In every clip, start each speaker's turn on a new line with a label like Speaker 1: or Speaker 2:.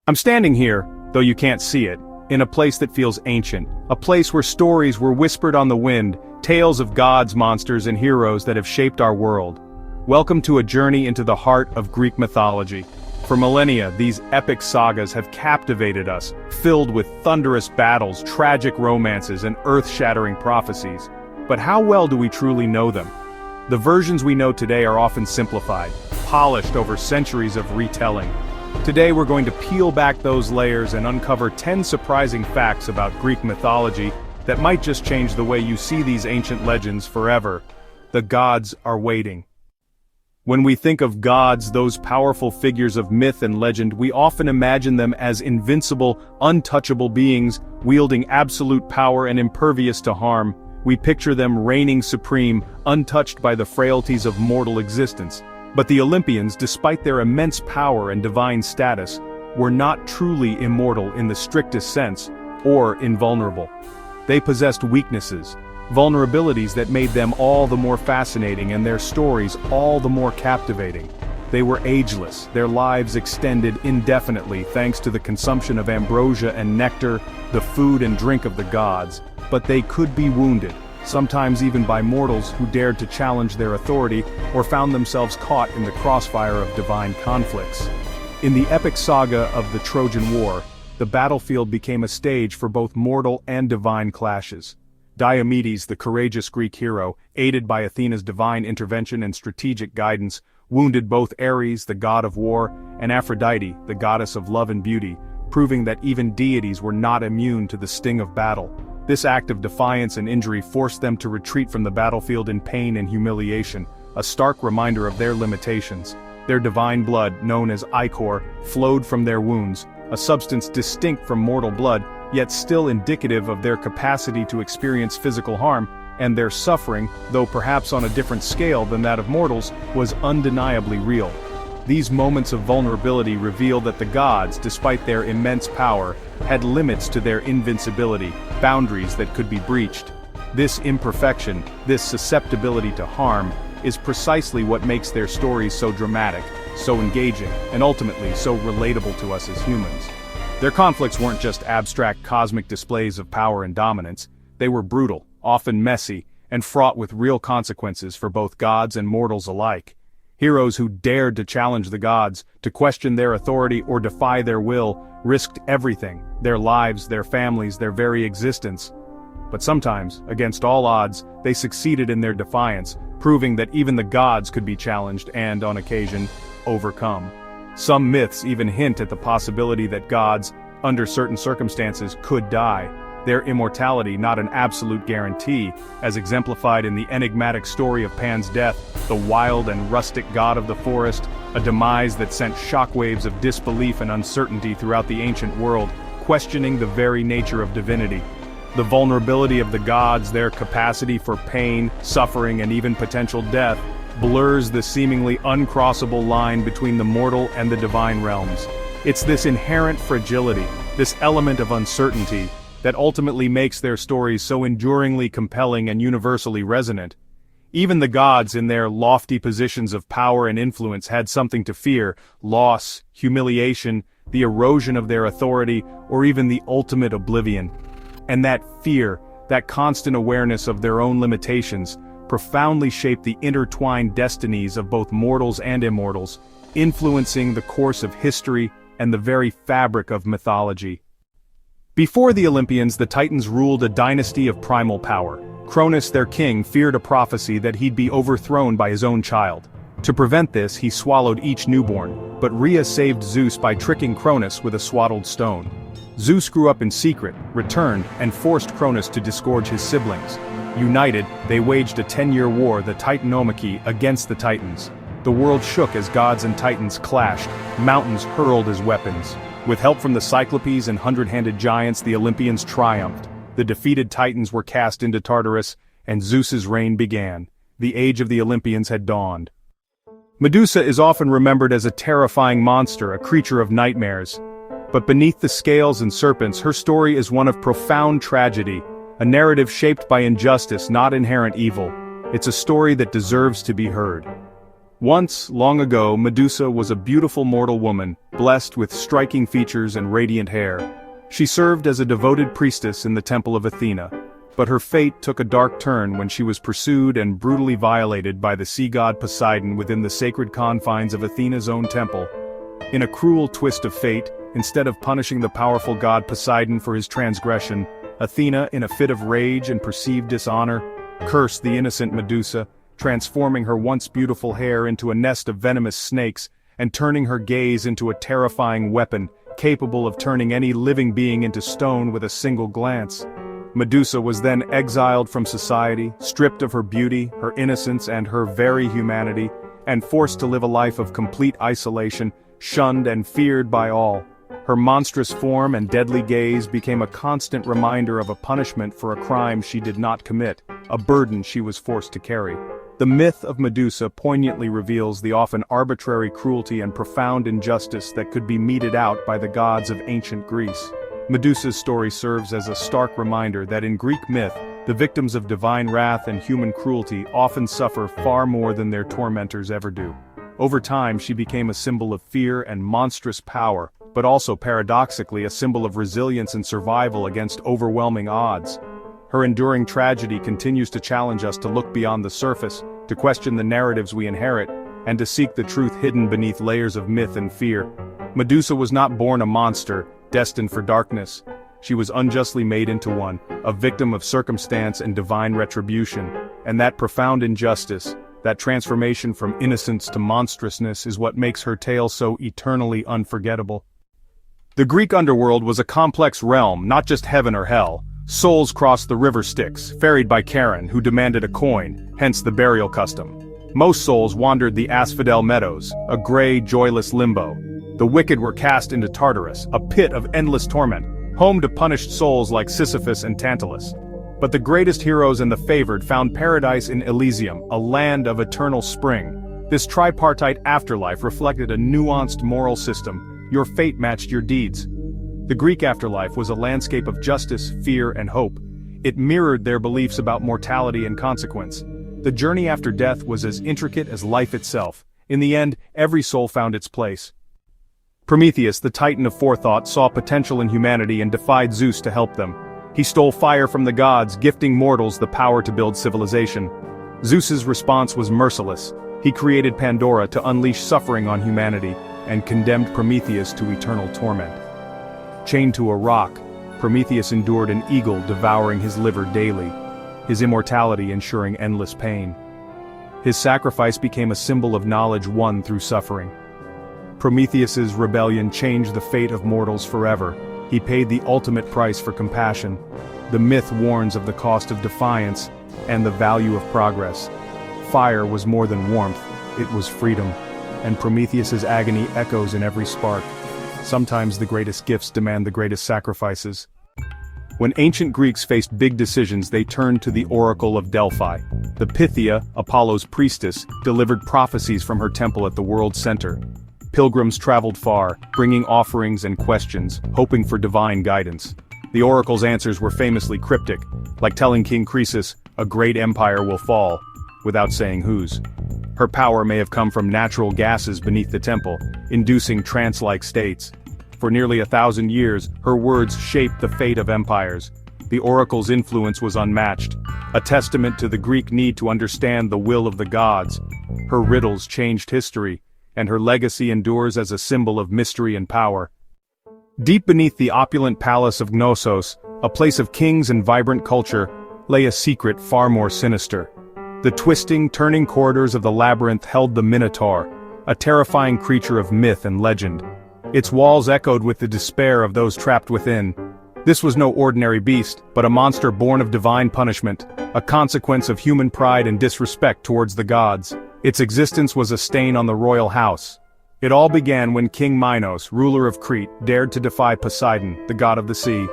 Speaker 1: I'm standing here, though you can't see it, in a place that feels ancient, a place where stories were whispered on the wind, tales of gods, monsters, and heroes that have shaped our world. Welcome to a journey into the heart of Greek mythology. For millennia, these epic sagas have captivated us, filled with thunderous battles, tragic romances, and earth-shattering prophecies. But how well do we truly know them? The versions we know today are often simplified, polished over centuries of retelling. Today we're going to peel back those layers and uncover 10 surprising facts about Greek mythology that might just change the way you see these ancient legends forever. The gods are waiting. When we think of gods, those powerful figures of myth and legend, we often imagine them as invincible, untouchable beings, wielding absolute power and impervious to harm. We picture them reigning supreme, untouched by the frailties of mortal existence. But the Olympians, despite their immense power and divine status, were not truly immortal in the strictest sense, or invulnerable. They possessed weaknesses, vulnerabilities that made them all the more fascinating and their stories all the more captivating. They were ageless, their lives extended indefinitely thanks to the consumption of ambrosia and nectar, the food and drink of the gods, but they could be wounded, sometimes even by mortals who dared to challenge their authority or found themselves caught in the crossfire of divine conflicts. In the epic saga of the Trojan War, the battlefield became a stage for both mortal and divine clashes. Diomedes, the courageous Greek hero, aided by Athena's divine intervention and strategic guidance, wounded both Ares, the god of war, and Aphrodite, the goddess of love and beauty, proving that even deities were not immune to the sting of battle. This act of defiance and injury forced them to retreat from the battlefield in pain and humiliation, a stark reminder of their limitations. Their divine blood, known as ichor, flowed from their wounds, a substance distinct from mortal blood, yet still indicative of their capacity to experience physical harm, and their suffering, though perhaps on a different scale than that of mortals, was undeniably real. These moments of vulnerability reveal that the gods, despite their immense power, had limits to their invincibility, boundaries that could be breached. This imperfection, this susceptibility to harm, is precisely what makes their stories so dramatic, so engaging, and ultimately so relatable to us as humans. Their conflicts weren't just abstract cosmic displays of power and dominance, they were brutal, often messy, and fraught with real consequences for both gods and mortals alike. Heroes who dared to challenge the gods, to question their authority or defy their will, risked everything, their lives, their families, their very existence. But sometimes, against all odds, they succeeded in their defiance, proving that even the gods could be challenged and, on occasion, overcome. Some myths even hint at the possibility that gods, under certain circumstances, could die, their immortality not an absolute guarantee, as exemplified in the enigmatic story of Pan's death, the wild and rustic god of the forest, a demise that sent shockwaves of disbelief and uncertainty throughout the ancient world, questioning the very nature of divinity. The vulnerability of the gods, their capacity for pain, suffering, and even potential death, blurs the seemingly uncrossable line between the mortal and the divine realms. It's this inherent fragility, this element of uncertainty, that ultimately makes their stories so enduringly compelling and universally resonant. Even the gods in their lofty positions of power and influence had something to fear: loss, humiliation, the erosion of their authority, or even the ultimate oblivion. And that fear, that constant awareness of their own limitations, profoundly shaped the intertwined destinies of both mortals and immortals, influencing the course of history and the very fabric of mythology. Before the Olympians, the Titans ruled a dynasty of primal power. Cronus, their king, feared a prophecy that he'd be overthrown by his own child. To prevent this, he swallowed each newborn, but Rhea saved Zeus by tricking Cronus with a swaddled stone. Zeus grew up in secret, returned, and forced Cronus to disgorge his siblings. United, they waged a 10-year war, the Titanomachy, against the Titans. The world shook as gods and Titans clashed, mountains hurled as weapons. With help from the Cyclopes and hundred-handed giants, the Olympians triumphed. The defeated Titans were cast into Tartarus, and Zeus's reign began. The age of the Olympians had dawned. Medusa is often remembered as a terrifying monster, a creature of nightmares. But beneath the scales and serpents, her story is one of profound tragedy, a narrative shaped by injustice, not inherent evil. It's a story that deserves to be heard. Once, long ago, Medusa was a beautiful mortal woman, blessed with striking features and radiant hair. She served as a devoted priestess in the temple of Athena. But her fate took a dark turn when she was pursued and brutally violated by the sea god Poseidon within the sacred confines of Athena's own temple. In a cruel twist of fate, instead of punishing the powerful god Poseidon for his transgression, Athena, in a fit of rage and perceived dishonor, cursed the innocent Medusa, transforming her once beautiful hair into a nest of venomous snakes, and turning her gaze into a terrifying weapon, capable of turning any living being into stone with a single glance. Medusa was then exiled from society, stripped of her beauty, her innocence, and her very humanity, and forced to live a life of complete isolation, shunned and feared by all. Her monstrous form and deadly gaze became a constant reminder of a punishment for a crime she did not commit, a burden she was forced to carry. The myth of Medusa poignantly reveals the often arbitrary cruelty and profound injustice that could be meted out by the gods of ancient Greece. Medusa's story serves as a stark reminder that in Greek myth, the victims of divine wrath and human cruelty often suffer far more than their tormentors ever do. Over time, she became a symbol of fear and monstrous power, but also paradoxically a symbol of resilience and survival against overwhelming odds. Her enduring tragedy continues to challenge us to look beyond the surface, to question the narratives we inherit, and to seek the truth hidden beneath layers of myth and fear. Medusa was not born a monster, destined for darkness. She was unjustly made into one, a victim of circumstance and divine retribution, and that profound injustice, that transformation from innocence to monstrousness is what makes her tale so eternally unforgettable. The Greek underworld was a complex realm, not just heaven or hell. Souls crossed the river Styx, ferried by Charon, who demanded a coin, hence the burial custom. Most souls wandered the asphodel meadows, a gray, joyless limbo. The wicked were cast into Tartarus, a pit of endless torment, home to punished souls like Sisyphus and Tantalus. But the greatest heroes and the favored found paradise in Elysium, a land of eternal spring. This tripartite afterlife reflected a nuanced moral system. Your fate matched your deeds. The Greek afterlife was a landscape of justice, fear, and hope. It mirrored their beliefs about mortality and consequence. The journey after death was as intricate as life itself. In the end, every soul found its place. Prometheus, the titan of forethought, saw potential in humanity and defied Zeus to help them. He stole fire from the gods, gifting mortals the power to build civilization. Zeus's response was merciless. He created Pandora to unleash suffering on humanity, and condemned Prometheus to eternal torment. Chained to a rock, Prometheus endured an eagle devouring his liver daily, his immortality ensuring endless pain. His sacrifice became a symbol of knowledge won through suffering. Prometheus's rebellion changed the fate of mortals forever. He paid the ultimate price for compassion. The myth warns of the cost of defiance and the value of progress. Fire was more than warmth, it was freedom, and Prometheus's agony echoes in every spark. Sometimes the greatest gifts demand the greatest sacrifices. When ancient Greeks faced big decisions, they turned to the Oracle of Delphi. The Pythia, Apollo's priestess, delivered prophecies from her temple at the world's center. Pilgrims traveled far, bringing offerings and questions, hoping for divine guidance. The oracle's answers were famously cryptic, like telling King Croesus, "A great empire will fall," without saying whose. Her power may have come from natural gases beneath the temple, inducing trance-like states. For nearly 1,000 years, her words shaped the fate of empires. The oracle's influence was unmatched, a testament to the Greek need to understand the will of the gods. Her riddles changed history, and her legacy endures as a symbol of mystery and power. Deep beneath the opulent palace of Knossos, a place of kings and vibrant culture, lay a secret far more sinister. The twisting, turning corridors of the labyrinth held the Minotaur, a terrifying creature of myth and legend. Its walls echoed with the despair of those trapped within. This was no ordinary beast, but a monster born of divine punishment, a consequence of human pride and disrespect towards the gods. Its existence was a stain on the royal house. It all began when King Minos, ruler of Crete, dared to defy Poseidon, the god of the sea.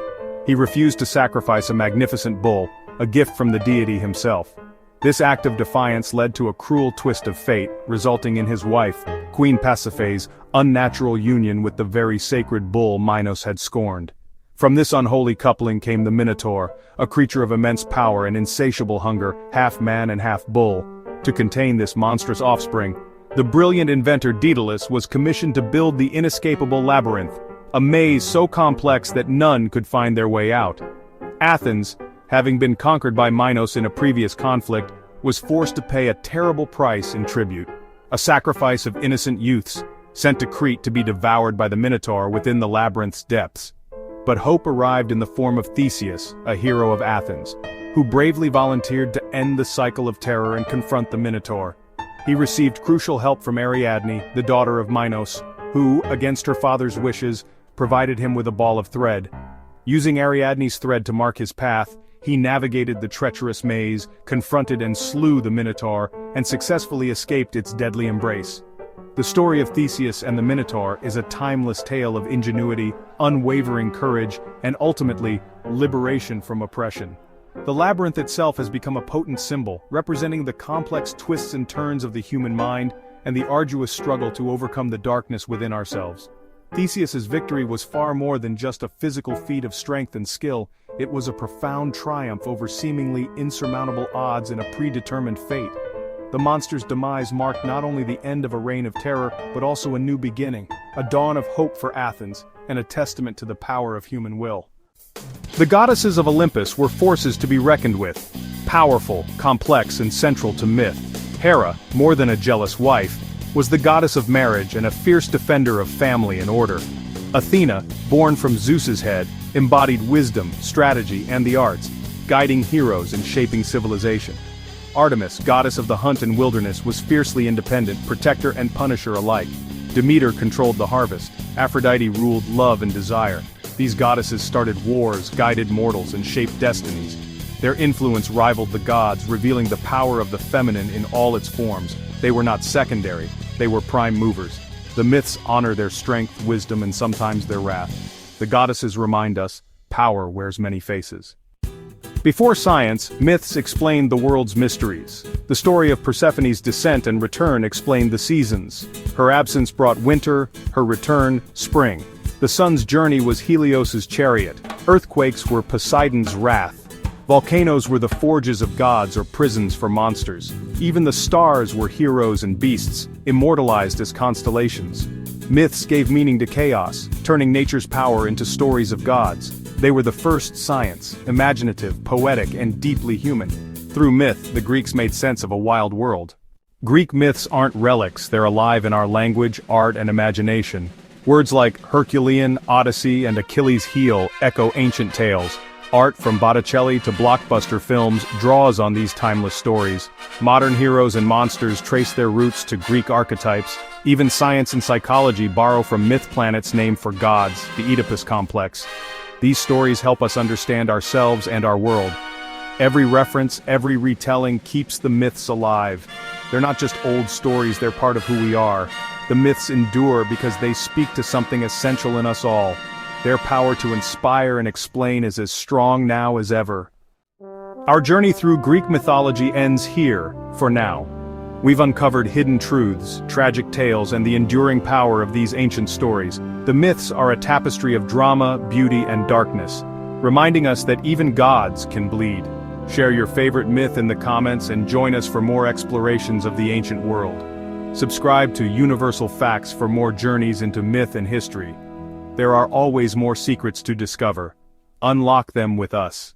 Speaker 1: He refused to sacrifice a magnificent bull, a gift from the deity himself. This act of defiance led to a cruel twist of fate, resulting in his wife, Queen Pasiphae's, unnatural union with the very sacred bull Minos had scorned. From this unholy coupling came the Minotaur, a creature of immense power and insatiable hunger, half man and half bull. To contain this monstrous offspring, The brilliant inventor Daedalus was commissioned to build the inescapable labyrinth, a maze so complex that none could find their way out. Athens, having been conquered by Minos in a previous conflict, was forced to pay a terrible price in tribute, a sacrifice of innocent youths, sent to Crete to be devoured by the Minotaur within the labyrinth's depths. But hope arrived in the form of Theseus, a hero of Athens, who bravely volunteered to end the cycle of terror and confront the Minotaur. He received crucial help from Ariadne, the daughter of Minos, who, against her father's wishes, provided him with a ball of thread. Using Ariadne's thread to mark his path, he navigated the treacherous maze, confronted and slew the Minotaur, and successfully escaped its deadly embrace. The story of Theseus and the Minotaur is a timeless tale of ingenuity, unwavering courage, and ultimately, liberation from oppression. The labyrinth itself has become a potent symbol, representing the complex twists and turns of the human mind, and the arduous struggle to overcome the darkness within ourselves. Theseus's victory was far more than just a physical feat of strength and skill, it was a profound triumph over seemingly insurmountable odds and a predetermined fate. The monster's demise marked not only the end of a reign of terror, but also a new beginning, a dawn of hope for Athens, and a testament to the power of human will. The goddesses of Olympus were forces to be reckoned with, powerful, complex, and central to myth. Hera, more than a jealous wife, was the goddess of marriage and a fierce defender of family and order. Athena, born from Zeus's head, embodied wisdom, strategy, and the arts, guiding heroes and shaping civilization. Artemis, goddess of the hunt and wilderness, was fiercely independent, protector and punisher alike. Demeter controlled the harvest. Aphrodite ruled love and desire. These goddesses started wars, guided mortals, and shaped destinies. Their influence rivaled the gods, revealing the power of the feminine in all its forms. They were not secondary, they were prime movers. The myths honor their strength, wisdom, and sometimes their wrath. The goddesses remind us, power wears many faces. Before science, myths explained the world's mysteries. The story of Persephone's descent and return explained the seasons. Her absence brought winter, her return, spring. The sun's journey was Helios's chariot. Earthquakes were Poseidon's wrath. Volcanoes were the forges of gods or prisons for monsters. Even the stars were heroes and beasts, immortalized as constellations. Myths gave meaning to chaos, turning nature's power into stories of gods. They were the first science, imaginative, poetic, and deeply human. Through myth, the Greeks made sense of a wild world. Greek myths aren't relics, they're alive in our language, art, and imagination. Words like Herculean, Odyssey, and Achilles' heel echo ancient tales. Art, from Botticelli to blockbuster films, draws on these timeless stories. Modern heroes and monsters trace their roots to Greek archetypes. Even science and psychology borrow from myth planets named for gods, the Oedipus complex. These stories help us understand ourselves and our world. Every reference, every retelling keeps the myths alive. They're not just old stories, they're part of who we are. The myths endure because they speak to something essential in us all. Their power to inspire and explain is as strong now as ever. Our journey through Greek mythology ends here, for now. We've uncovered hidden truths, tragic tales, and the enduring power of these ancient stories. The myths are a tapestry of drama, beauty, and darkness, reminding us that even gods can bleed. Share your favorite myth in the comments and join us for more explorations of the ancient world. Subscribe to Universal Facts for more journeys into myth and history. There are always more secrets to discover. Unlock them with us.